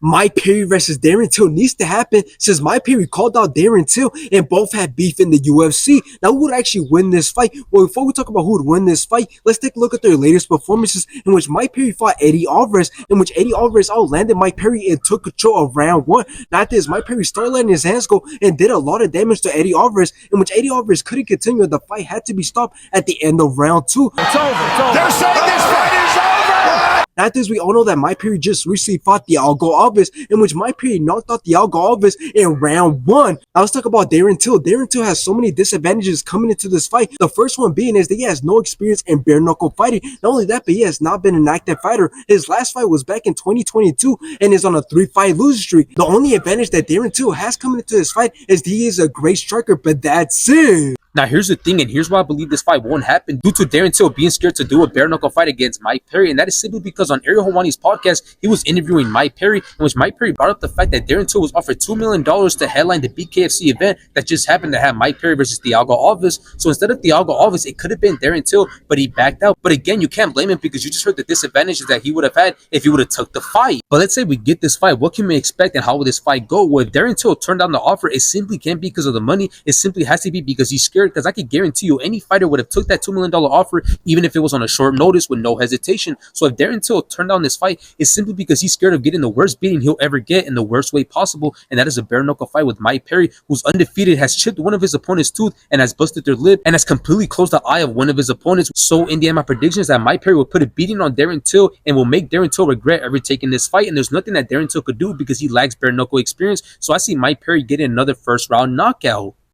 Mike Perry versus Darren Till needs to happen since Mike Perry called out Darren Till and both had beef in the UFC. Now, who would actually win this fight? Well, before we talk about who would win this fight, let's take a look at their latest performances in which Mike Perry fought Eddie Alvarez, in which Eddie Alvarez outlanded Mike Perry and took control of round one. Now, after this, Mike Perry started letting his hands go and did a lot of damage to Eddie Alvarez, in which Eddie Alvarez couldn't continue. The fight had to be stopped at the end of round two. It's over. They're saying this fight is over! After this, we all know that Mike Perry just recently fought Thiago Alves, in which Mike Perry knocked out Thiago Alves in round one. Now let's talk about Darren Till. Darren Till has so many disadvantages coming into this fight. The first one being is that he has no experience in bare knuckle fighting. Not only that, but he has not been an active fighter. His last fight was back in 2022 and is on a 3-fight losing streak. The only advantage that Darren Till has coming into this fight is that he is a great striker, but that's it. Now, here's the thing, and here's why I believe this fight won't happen due to Darren Till being scared to do a bare-knuckle fight against Mike Perry, and that is simply because on Ariel Helwani's podcast, he was interviewing Mike Perry, in which Mike Perry brought up the fact that Darren Till was offered $2 million to headline the BKFC event that just happened to have Mike Perry versus Thiago Alves. So instead of Thiago Alves, it could have been Darren Till, but he backed out. But again, you can't blame him because you just heard the disadvantages that he would have had if he would have took the fight. But let's say we get this fight, what can we expect and how will this fight go? Well, if Darren Till turned down the offer, it simply can't be because of the money. It simply has to be because he's scared, because I could guarantee you any fighter would have took that $2 million offer even if it was on a short notice with no hesitation. So if Darren Till turned down this fight, it's simply because he's scared of getting the worst beating he'll ever get in the worst way possible, and that is a bare knuckle fight with Mike Perry, who's undefeated, has chipped one of his opponent's tooth and has busted their lip and has completely closed the eye of one of his opponents. So in the end, my prediction is that Mike Perry will put a beating on Darren Till and will make Darren Till regret ever taking this fight, and there's nothing that Darren Till could do because he lacks bare knuckle experience. So I see Mike Perry getting another first round knockout.